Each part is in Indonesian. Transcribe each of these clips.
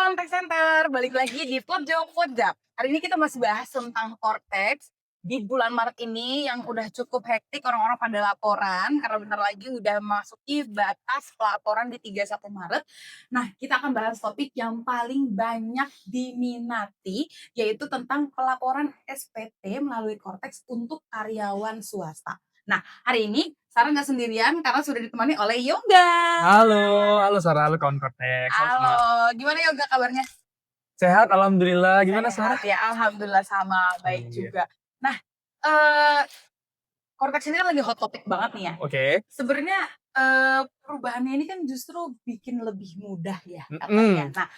Contact Center, balik lagi di Pojok. Hari ini kita masih bahas tentang Cortex. Di bulan Maret ini yang udah cukup hektik, orang-orang pada laporan karena bentar lagi udah masuki batas pelaporan di 31 Maret. Nah, kita akan bahas topik yang paling banyak diminati, yaitu tentang pelaporan SPT melalui Cortex untuk karyawan swasta. Nah, hari ini Sarah nggak sendirian karena sudah ditemani oleh Yoga. Halo Sarah, halo kawan Kotek. Halo, gimana Yoga kabarnya? Sehat, alhamdulillah. Gimana Sehat Sarah? ya, alhamdulillah sama, baik Iya. juga. Nah, eee, Cortex ini kan lagi hot topic banget nih ya. Oke. Sebenarnya, perubahannya ini kan justru bikin lebih mudah ya katanya. Mhm. Nah,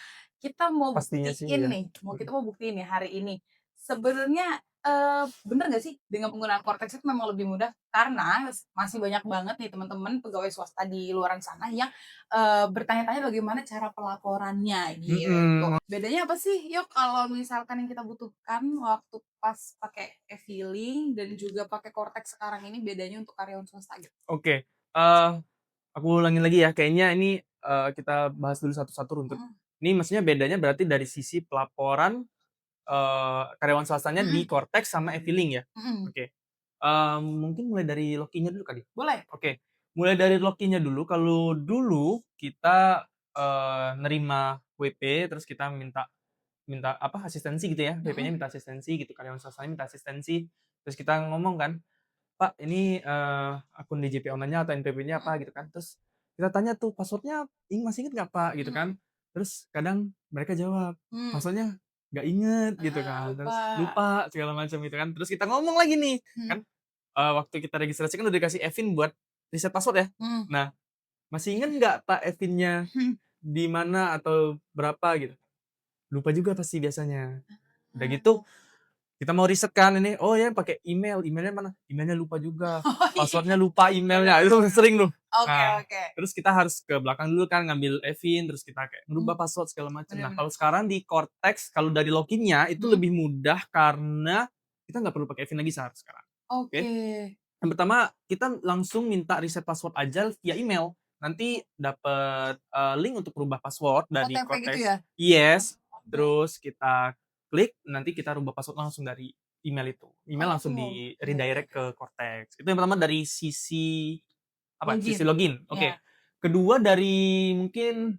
kita mau Pastinya sih buktiin ya. nih, kita mau buktiin nih hari ini, sebenarnya, bener nggak sih dengan penggunaan Cortex itu memang lebih mudah? Karena masih banyak banget nih teman-teman pegawai swasta di luaran sana yang, bertanya-tanya bagaimana cara pelaporannya gitu. Mhm. Bedanya apa sih Yok kalau misalkan yang kita butuhkan waktu pas pakai e-filing dan juga pakai Cortex sekarang ini bedanya untuk karyawan swasta gitu? Oke, aku ulangin lagi ya, kayaknya ini, kita bahas dulu satu-satu runtut. Mhm, Ini maksudnya bedanya berarti dari sisi pelaporan, karyawan swastanya di mhm, Cortex sama e-filing ya? mhm. Oke. Mungkin mulai dari login-nya dulu kali? Boleh? Oke, mulai dari login-nya dulu. Kalau dulu kita, nerima WP terus kita minta minta apa, asistensi gitu ya, Mhm, WP-nya minta asistensi gitu, karyawan swastanya minta asistensi, terus kita ngomong kan, "Pak ini, akun DJP online-nya atau NPWP-nya mhm, apa?" Gitu kan. Terus kita tanya tuh, "Password-nya masih inget nggak Pak?" Gitu mhm, kan. Terus kadang mereka jawab, mmm, "Password-nya nggak inget," gitu heeh, kan, lupa. terus, "Lupa," segala macam gitu kan. Terus kita ngomong lagi nih, Mhm, kan, waktu kita registrasi kan udah dikasih Evin buat reset password ya. mhm, Nah, "Masih inget nggak Pak Evinnya mhm. di mana atau berapa?" Gitu. Lupa juga pasti biasanya. Udah gitu Ah. kita mau riset kan ini, oh ya pakai email, emailnya mana? Emailnya lupa juga, Oh iya, password-nya lupa bener emailnya, itu bener. sering tuh. Oke Nah, oke. terus kita harus ke belakang dulu kan ngambil Evin, terus kita kayak Mmm, ngerubah password segala macam. bener Nah, bener. kalau sekarang di Cortex, kalau dari login-nya itu Mhm, lebih mudah karena kita nggak perlu pakai Evin lagi sekarang, oke. oke. Yang pertama, kita langsung minta reset password aja via email. Nanti dapet, link untuk merubah password dari OTP gitu Cortex. ya? Yes, Oke. terus kita klik, nanti kita rubah password langsung dari email itu. Email Oh, langsung di-redirect oke. ke Cortex. Itu yang pertama dari sisi apa, sisi Login? login, oke. Iya. Kedua dari mungkin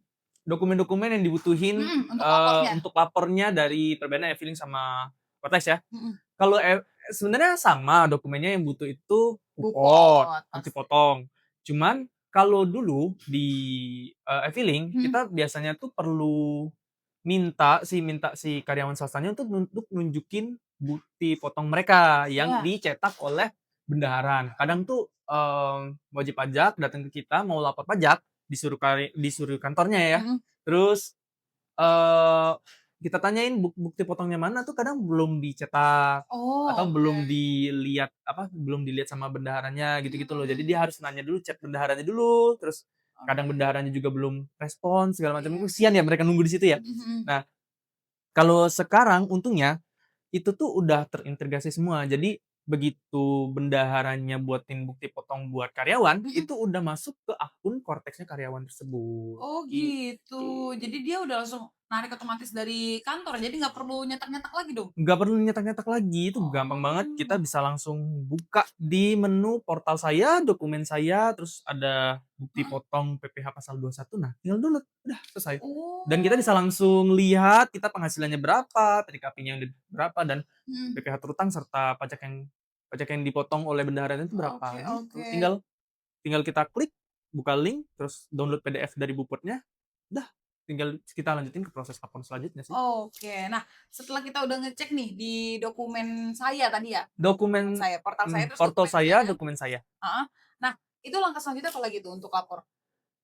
dokumen-dokumen yang dibutuhin, Mhm, untuk lapornya? untuk lapornya dari perbedaan e-filing sama Cortex ya. Mhm. Kalau sebenarnya sama dokumennya yang butuh itu kupon, Bukot bukti pasti. potong. Cuman kalau dulu di, e-filing Mhm. kita biasanya tuh perlu minta si karyawan swastanya untuk nunjukin bukti potong mereka yang Iya. dicetak oleh bendaharaan. Kadang tuh, wajib pajak datang ke kita mau lapor pajak, disuruh kantornya ya. Mhm. Terus Eee, kita tanyain bukti potongnya mana tuh kadang belum dicetak, atau Oh, oke. belum dilihat apa, belum dilihat sama bendaharanya Mhm gitu-gitu loh. Jadi mhm. dia harus nanya dulu, chat bendaharanya dulu, terus kadang Oke. bendaharanya juga belum respon segala macam, Iya kasihan ya mereka nunggu di situ ya. mhm mhm. Nah, kalau sekarang untungnya itu tuh udah terintegrasi semua. Jadi begitu bendaharanya buatin bukti potong buat karyawan, Mhm. itu udah masuk ke akun Cortex-nya karyawan tersebut, Oh gitu. gitu. Jadi dia udah langsung narik otomatis dari kantor, jadi nggak perlu nyetak-nyetak lagi dong? Nggak perlu nyetak-nyetak lagi, itu gampang banget, kita Oh. bisa langsung buka di menu portal saya, dokumen saya, terus ada bukti Mhm. potong PPh pasal 21, nah tinggal download, udah selesai. Dan kita bisa Oh. langsung lihat kita penghasilannya berapa, TKP-nya udah berapa, dan Mhm. PPh terutang serta pajak yang dipotong oleh bendaharanya itu Oke berapa, gitu. oke. Tinggal tinggal kita klik, buka link, terus download PDF dari Buputnya, udah tinggal kita lanjutin ke proses lapor selanjutnya sih. Oke. Nah, setelah kita udah ngecek nih di dokumen saya tadi ya? Dokumen Dokumen saya, portal saya terus portal dokumen saya, saya dokumen saya. heeh. Nah, itu langkah selanjutnya apa lagi tuh untuk lapor?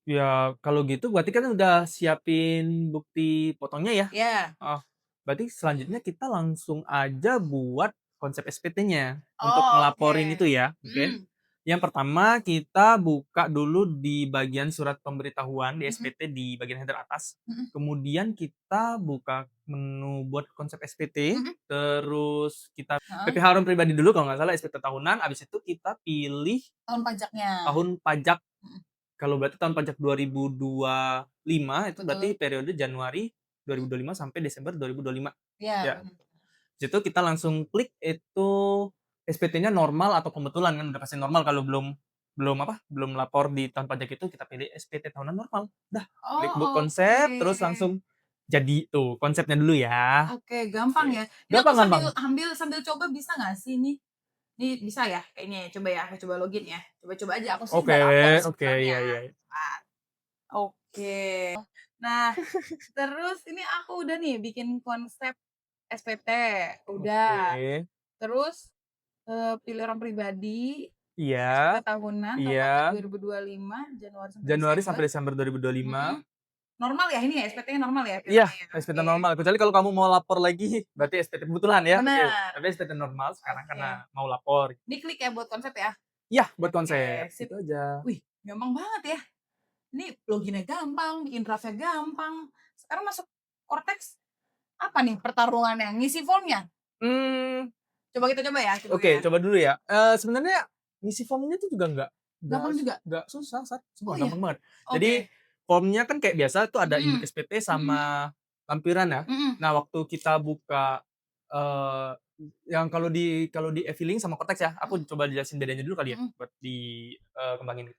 Ya, kalau gitu berarti kan udah siapin bukti potongnya ya? Iya. Heeh. Berarti selanjutnya kita langsung aja buat konsep SPT-nya untuk Oh, ngelaporin oke. itu ya, oke. Mhm, Yang pertama kita buka dulu di bagian surat pemberitahuan di mhm, SPT di bagian header atas. mhm, Kemudian kita buka menu buat konsep SPT, mhm, terus kita heeh, PPh Harian Pribadi dulu kalau nggak salah SPT tahunan, habis itu kita pilih tahun pajaknya. tahun pajak. Mhm, Kalau berarti tahun pajak 2025 itu berarti betul. periode Januari 2025 sampai Desember 2025. Iya, Ya. bener. Di situ kita langsung klik itu SPT-nya normal atau kebetulan, kan udah pasti normal kalau belum lapor di tahun pajak itu kita pilih SPT tahunan normal. Udah, klik book Oh, konsep terus oke. langsung jadi tuh konsepnya dulu ya. Oke, gampang Oke. ya. Ini aku Gampang-gampang. sambil coba bisa nggak sih nih? Ini bisa ya kayaknya ya? Coba ya, aku coba login ya. Coba-coba aja, aku sih Oke udah lapor oke, iya sebenarnya. iya. Ah, oke. Nah, terus ini aku udah nih bikin konsep SPT, udah. Oke. Terus, pilih orang pribadi, SPT Iya tahunan, tahun pajak iya. 2025, Januari sampai Januari Desember. sampai Desember 2025. Mhm. Normal ya ini ya, SPT-nya normal ya Iya, filenya ya? SPT Oke. normal. Kecuali kalau kamu mau lapor lagi, berarti SPT kebetulan ya. Oke. Bener, Tapi SPT normal sekarang oke. karena mau lapor. Diklik ya buat konsep ya? Iya, buat konsep. Oke, sip. Itu aja. Wih, gampang banget ya. Ini loginnya gampang, bikin draft-nya gampang. Sekarang masuk Cortex, apa nih pertarungannya? Ngisi formnya? Mmm, Coba kita coba ya, coba oke, ya. coba dulu ya. Sebenarnya ngisi formnya tuh juga Gampang juga? nggak susah, Oh sumpah ya? gampang banget. Jadi Oke. formnya kan kayak biasa tuh ada induk Mhm, SPT mhm, sama lampiran ya. mhm. Nah, waktu kita buka, eee, yang kalau di e-filing sama Kotex ya, aku Mhm, coba jelasin bedanya dulu kali ya, mhm, buat kembangin.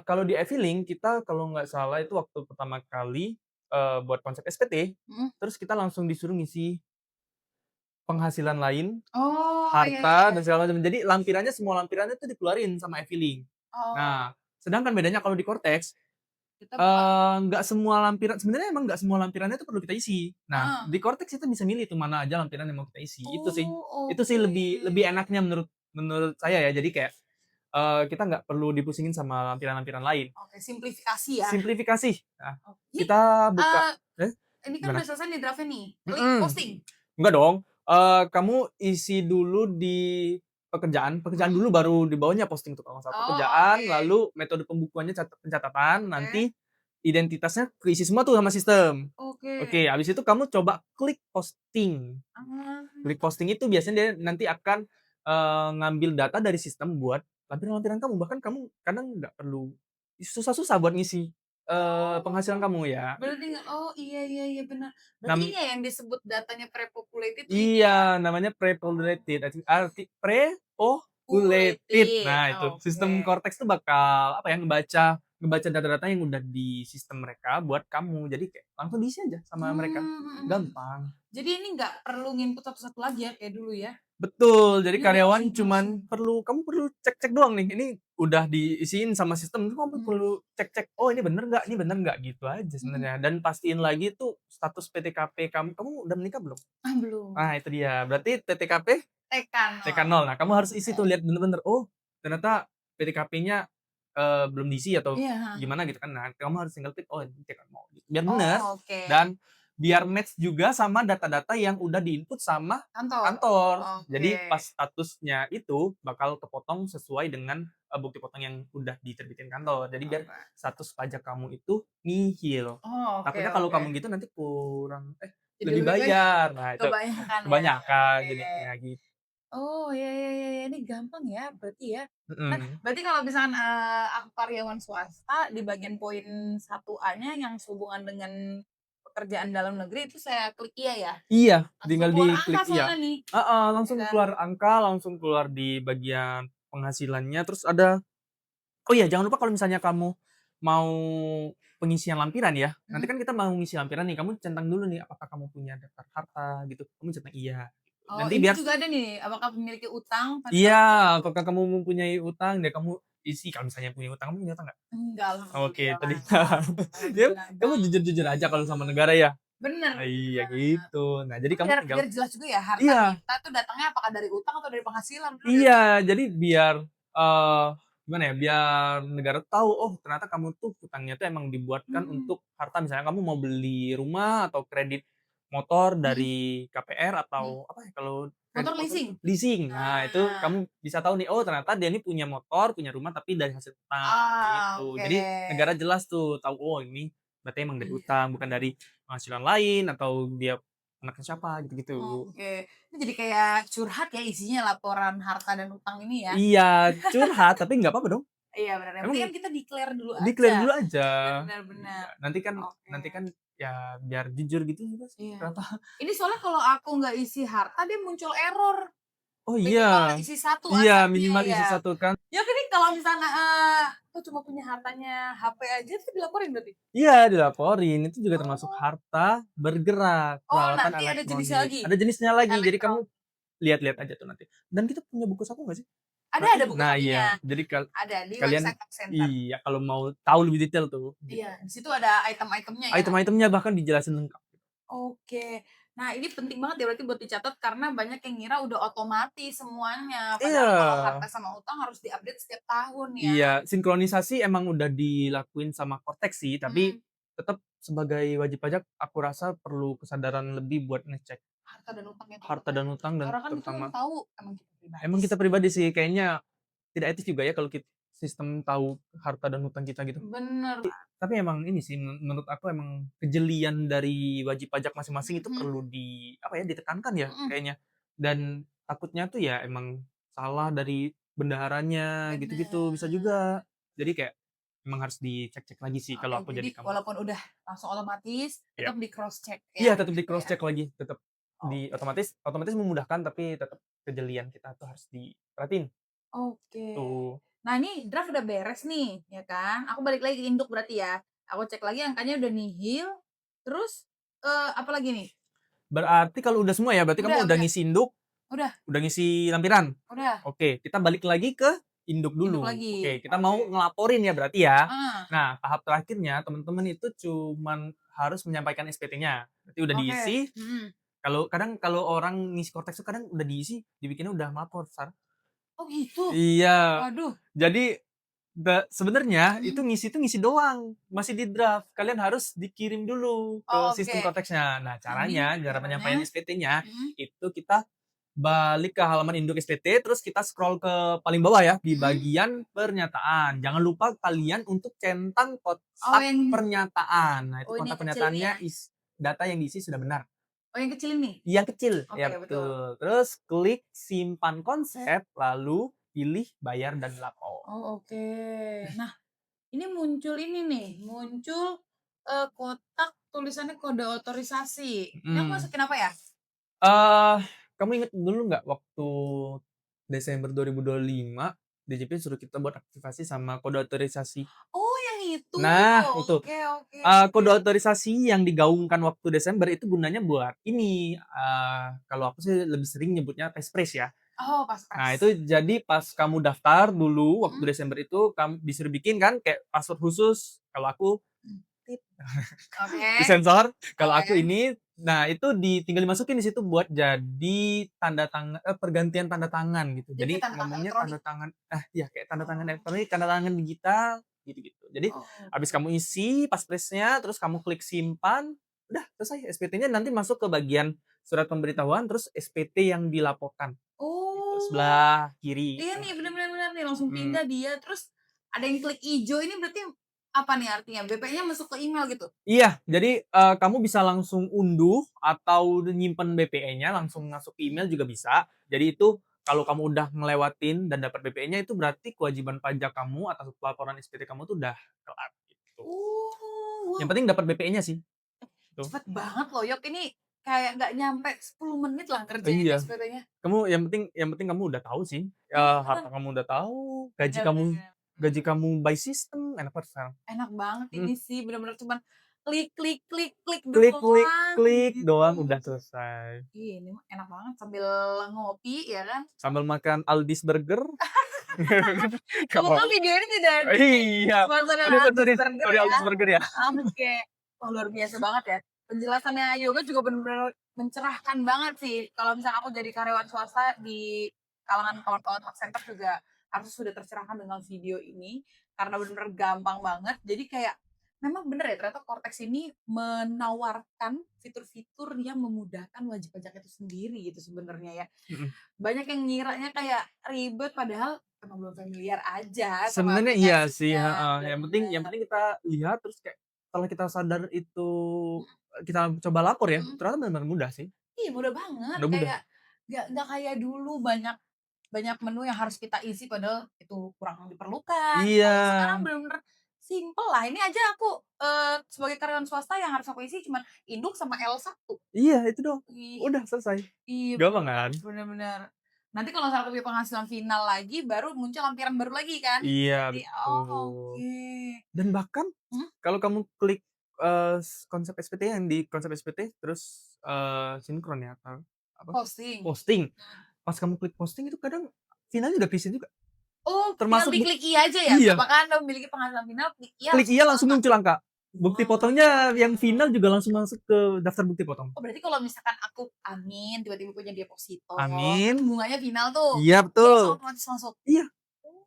Kalau di e-filing kita kalau nggak salah itu waktu pertama kali, buat konsep SPT, mhm. terus kita langsung disuruh ngisi penghasilan lain, Oh, iya iya harta, iya. dan segala macam. Jadi semua lampirannya tuh dikeluarin sama e-filing. Oh, Nah, sedangkan bedanya kalau di Cortex, kita buka nggak semua lampiran sebenarnya emang nggak semua lampirannya itu perlu kita isi. Nah, heeh. di Cortex kita bisa milih tuh mana aja lampiran yang mau kita isi, itu sih. Oh, Itu sih oke. lebih lebih enaknya menurut menurut saya ya. Jadi kayak, kita nggak perlu dipusingin sama lampiran-lampiran lain. Oke, simplifikasi ya. Simplifikasi. Nah, Oh, ini, kita buka eee, eh, ini kan gimana? udah selesai nih draft-nya nih. Klik Mhm. posting? Enggak dong, kamu isi dulu di pekerjaan Mhm. dulu baru di bawahnya posting tuh kalau nggak salah. Oh, Pekerjaan, oke. lalu metode pembukuannya pencatatan, Oke. nanti identitasnya keisi semua tuh sama sistem. Oke. Oke, habis itu kamu coba klik posting. Ah, Klik posting itu biasanya dia nanti akan, ngambil data dari sistem buat lampiran-lampiran kamu, bahkan kamu kadang nggak perlu susah-susah buat ngisi, penghasilan oh, kamu ya. berarti nggak oh, iya iya iya, benar. Berarti ini Nam ya yang disebut datanya pre-populated tuh ini ya? Iya, namanya Oh, pre-populated, pre-populated. populated, Nah, itu oke. sistem Cortex tuh bakal apa ya, ngebaca data-data yang udah di sistem mereka buat kamu. Jadi kayak langsung diisi aja sama mereka. Mhm mhm. Gampang. Jadi ini nggak perlu nginput satu-satu lagi ya kayak dulu ya? Betul, jadi Ini udah karyawan langsung langsung. cuman kamu perlu cek-cek doang nih, ini udah diisiin sama sistem, kamu Mhm perlu cek-cek, "Oh ini bener nggak?" Gitu aja mhm. sebenarnya. Dan pastiin lagi tuh status PTKP kamu udah menikah belum? Ah, belum. Nah, itu dia, berarti PTKP Tekanol. TK0. Nah, kamu harus isi tuh Oke. lihat bener-bener, oh ternyata PDKP-nya, belum diisi atau Iya, heeh. gimana gitu kan. Nah, kamu harus tinggal klik, oh ini TK0 gitu. Biar bener Oh, oke. dan biar match juga sama data-data yang udah di-input sama Kantor? kantor. Oke. Jadi pas statusnya itu bakal kepotong sesuai dengan, bukti potong yang udah diterbitin kantor. Jadi biar Alright. status pajak kamu itu nihil. Oh, oke Takutnya kalau oke. kamu gitu nanti kurang Jadi lebih lebih baik bayar. Nah, itu kebanyakan ya? kebanyakan Oke. jadinya gitu. Oh, ya ya ya ya, ini gampang ya berarti ya? Nah, Mhm. berarti kalau misalkan, aku karyawan swasta di bagian poin 1A-nya yang sehubungan dengan pekerjaan dalam negeri itu saya klik iya ya? Iya, Langsung tinggal keluar angka diklik iya. soalnya nih, Heeh, ya langsung kan? keluar angka, langsung keluar di bagian penghasilannya, terus ada oh iya jangan lupa kalau misalnya kamu mau pengisian lampiran ya, nanti Mhm. kan kita mau ngisi lampiran nih, kamu centang dulu nih apakah kamu punya daftar harta gitu, kamu centang iya, gitu. Oh, Nanti ini biar juga ada nih, apakah memiliki utang pada iya, tahun tersebut? apakah kamu mempunyai utang, ya kamu isi kalau misalnya punya utang, kamu punya utang nggak? Enggak, Oke, itu alhamdulillah. dia. Ya, Alhamdulillah, kamu jujur-jujur aja kalau sama negara ya? bener Iya bener. gitu. Nah, jadi Oh, kamu biar tinggal biar jelas juga ya harta iya. kita tuh datangnya apakah dari utang atau dari penghasilan, bener nggak sih? Iya, jadi biar, eee, gimana ya, biar negara tahu, oh ternyata kamu tuh hutangnya tuh emang dibuatkan Mhm untuk harta, misalnya kamu mau beli rumah atau kredit motor mhm dari KPR mhm. atau apa ya kalau kredit Motor motor leasing? itu leasing. Nah, itu Nah, kamu bisa tahu nih, oh ternyata dia ini punya motor, punya rumah tapi dari hasil utang, gitu. oke. Jadi negara jelas tuh tahu, oh ini berarti emang dari Iya, utang, bukan dari penghasilan lain atau dia anaknya siapa, gitu-gitu. oke. Ini jadi kayak curhat ya isinya laporan harta dan utang ini ya? Iya, curhat, tapi nggak apa-apa dong. Iya bener, yang Emang penting kan kita declare dulu aja. declare dulu aja. Bener bener. Iya, nanti kan Oke. nanti kan ya biar jujur gitu juga sih, Iya. kenapa. Ini soalnya kalau aku nggak isi harta dia muncul error, Oh minimal iya, isi satu iya asetnya minimal isi ya. 1 kan. Ya kan nih kalau misalnya, aku cuma punya hartanya HP aja tuh dilaporin berarti? Iya, dilaporin, itu juga termasuk Oh. harta bergerak, Oh peralatan nanti ada jenisnya elektronik. lagi? Ada jenisnya lagi, jadi kamu Elektron. lihat-lihat aja tuh nanti. Dan kita punya buku saku nggak sih? Ada Perhatiin? buku Nah sakunya, iya, jadi ada di kalian website Talk Center. iya, kalau mau tahu lebih detail tuh, gitu. Iya, di situ ada item-itemnya ya Item-itemnya harganya. bahkan dijelasin lengkap. Oke. Nah, ini penting banget ya berarti buat dicatat karena banyak yang ngira udah otomatis semuanya. Padahal kalau harta Iya. sama utang harus diupdate setiap tahun ya. Iya, sinkronisasi emang udah dilakuin sama Cortex sih, tapi Mhm. tetap sebagai wajib pajak aku rasa perlu kesadaran lebih buat ngecek Harta dan utangnya tuh harta dan utang dan karena kan itu yang terutama tahu emang kita pribadi emang kita sih. pribadi sih kayaknya tidak etis juga ya kalau sistem tahu harta dan utang kita gitu. Bener. Tapi emang ini sih menurut aku emang kejelian dari wajib pajak masing-masing itu Mhm, perlu apa ya, ditekankan ya mhm. kayaknya. Dan takutnya tuh ya emang salah dari bendaharanya gitu-gitu bisa Bener. juga. Jadi kayak emang harus dicek-cek lagi sih Oke, kalau aku jadi jadi kamu. walaupun udah langsung otomatis, Iya. tetap di cross check Iya, ya tetap di gitu cross ya. check lagi, tetap di Oke. otomatis otomatis memudahkan tapi tetap kejelian kita tuh harus diperhatiin Oke. tuh. Nah, ini draft udah beres nih, ya kan? Aku balik lagi ke induk berarti ya. Aku cek lagi angkanya udah nihil, terus, apa lagi nih? Berarti kalau udah semua ya, berarti kamu udah Udah ngisi induk, udah udah ngisi lampiran? udah, Oke, kita balik lagi ke induk induk dulu. lagi. Oke, kita mau Oke. ngelaporin ya berarti ya. Heeh, Nah, tahap terakhirnya teman-teman itu cuman harus menyampaikan SPT-nya. Berarti udah oke, diisi, mhm. kalau orang ngisi Cortex tuh kadang udah diisi, dibikinnya udah melapor, Sar. Oh gitu? Iya. Waduh, Jadi sebenarnya itu mhm. ngisi doang, masih di draft. Kalian harus dikirim dulu ke sistem Oke. Cortex-nya. Nah, Ini caranya, cara caranya penyampaian SPT-nya mhm itu kita balik ke halaman induk SPT, terus kita scroll ke paling bawah ya, di mhm. bagian pernyataan. Jangan lupa kalian untuk centang Oh kotak pernyataan. Nah, itu ini kotak yang kecil ini ya? pernyataannya data yang diisi sudah benar. Oh yang kecil ini? Yang kecil, ya Oke betul. betul. Terus klik simpan konsep, lalu pilih bayar dan lapor. Oh oke. Nah ini muncul ini nih, muncul, kotak tulisannya kode otorisasi. Ini aku Mhm. masukin apa ya? Eee, kamu inget dulu nggak waktu Desember 2025, DJP suruh kita buat aktivasi sama kode otorisasi? Oh yang itu? Nah, itu. Oke oke. Kode otorisasi yang digaungkan waktu Desember itu gunanya buat ini, kalau aku sih lebih sering nyebutnya Passphrase ya. Oh Nah, pas-pas. itu jadi pas kamu daftar dulu waktu Mhm, Desember itu disuruh bikin kan kayak password khusus, kalau aku mmm. Oke disensor, kalau aku oke. ini, nah itu tinggal dimasukin di situ buat jadi pergantian tanda tangan gitu. Jadi kayak Jadi tanda tangan ngomongnya elektronik? tanda tangan iya kayak tanda tangan Oh. elektronik, tanda tangan digital, gitu-gitu. Jadi habis Oke. kamu isi passphrase-nya, terus kamu klik simpan, udah selesai SPT-nya nanti masuk ke bagian surat pemberitahuan, terus SPT yang dilaporkan, gitu, Oh, sebelah kiri iya kalau nih nggak salah. bener bener bener nih langsung Mhm. pindah dia, terus ada yang klik ijo ini berarti apa nih artinya? BP-nya masuk ke email gitu? Iya, jadi, kamu bisa langsung unduh atau nyimpen BPE-nya langsung masuk ke email juga bisa. Jadi itu kalau kamu udah ngelewatin dan dapat BPE-nya itu berarti kewajiban pajak kamu atas laporan SPT kamu tuh udah kelar, gitu. Yang Wow, penting dapat BPE-nya sih, gitu. cepet banget loh Yok, ini kayak nggak nyampe 10 menit lah ngerjain Iya, SPT-nya. yang penting kamu udah tahu sih, harta Bener, kamu udah tahu, gaji bener kamu bener. gaji Mhm. kamu by system, enak banget sekarang. Enak banget Mhm, ini sih, bener-bener cuman klik klik klik klik klik klik doang klik gitu. doang udah selesai. Ih, ini mah enak banget sambil ngopi ya kan. Sambil makan Aldi's Burger. Semoga Kalau video ini tidak iya, disponsori oleh Aldi's sorry Burger sorry ya. Aldi's Burger ya? Oke. Wah, luar biasa banget ya. Penjelasannya Yoga juga bener-bener mencerahkan banget sih. Kalau misalnya aku jadi karyawan swasta di kalangan kawan-kawan call center juga harus sudah tercerahkan dengan video ini karena bener-bener gampang banget. Jadi kayak memang bener ya ternyata Cortex ini menawarkan fitur-fitur yang memudahkan wajib pajak itu sendiri gitu sebenarnya ya. Mhm. Banyak yang ngiranya kayak ribet padahal emang belum familiar aja sama Sebenarnya iya sih, aplikasinya. heeh, Bener. yang penting kita lihat terus kayak setelah kita sadar itu kita coba lapor ya, Mhm. ternyata benar-benar mudah sih, Iya mudah banget, udah mudah. kayak nggak kayak dulu banyak banyak menu yang harus kita isi padahal itu kurang diperlukan. Iya, Kalau sekarang bener-bener Simpel lah, ini aja aku, sebagai karyawan swasta yang harus aku isi cuman induk sama L1. Iya, itu doang. Ih, Udah selesai. iya Gampang kan? bener bener. Nanti kalau misalnya aku punya penghasilan final lagi, baru muncul lampiran baru lagi kan? Iya, Jadi oh betul. oke. Dan bahkan Mhm, kalau kamu klik, konsep SPT yang di konsep SPT terus, sinkron ya atau apa, posting. posting, Mhm. pas kamu klik posting itu kadang finalnya udah ke juga. Oh, tinggal Termasuk diklik iya aja ya? iya, Apakah Anda memiliki penghasilan final, klik iya klik langsung iya muncul langsung angka? muncul angka. Bukti potongnya yang Wow. final juga langsung masuk ke daftar bukti potong. Oh, berarti kalau misalkan aku amin tiba-tiba punya deposito, kan Amin. bunganya final tuh, Iya dia langsung betul. otomatis masuk? Iya, Oh,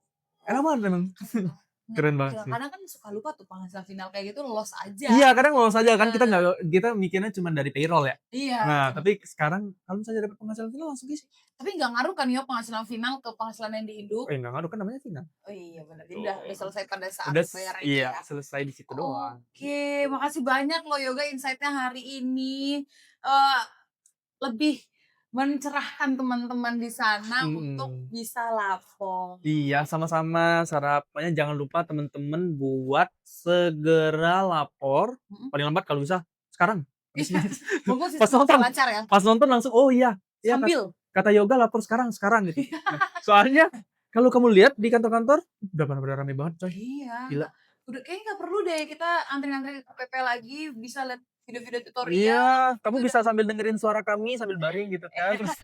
enak banget emang. keren banget. Keren banget sih. Kadang-kadang kan suka lupa tuh penghasilan final kayak gitu lolos aja. Iya, kadang lolos aja kan kita Bener. mikirnya cuma dari payroll ya. Iya, Nah, tapi sekarang kalau misalnya dapat penghasilan final langsung isi. tapi nggak ngaruh kan ya penghasilan final ke penghasilan yang diinduk? Enggak ngaruh kan namanya final. Oh iya bener, jadi udah Betul. selesai pada saat Udah bayar itu iya, ya? selesai di situ doang, Oke, gitu. makasih banyak loh Yoga insight-nya hari ini, eee, lebih mencerahkan teman-teman di sana untuk Mhm. bisa lapor. Iya, sama-sama. Pokoknya jangan lupa temen-temen buat segera lapor, Mhm. paling lambat kalau bisa sekarang, habis Iya, ini. mumpung Pas sistemnya masih nonton lancar ya? pas nonton langsung, "Oh iya, iya Sambil? kata Yoga lapor sekarang sekarang," gitu. Nah, soalnya kalau kamu lihat di kantor-kantor, udah pada rame banget coy, Iya, gila. udah kayaknya nggak perlu deh kita antri-antri KPP lagi, bisa lihat video-video Iya, tutorial, kamu itu udah bisa sambil dengerin suara kami sambil baring gitu kan, terus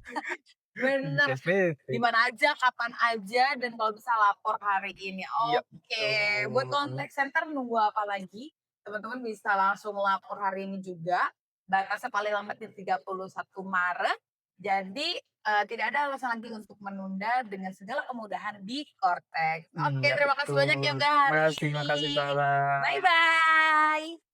bener, bisa SPT. di mana aja, kapan aja, dan kalau bisa lapor hari ini. Iya, Oke, buat betul. contact center nunggu apa lagi? Teman-teman bisa langsung lapor hari ini juga, batasnya paling lambat di 31 Maret, jadi, tidak ada alasan lagi untuk menunda dengan segala kemudahan di Cortex. Oke, Iya terima kasih banyak betul. Yoga hari Makasih makasih ini. Sarah. Bye-bye.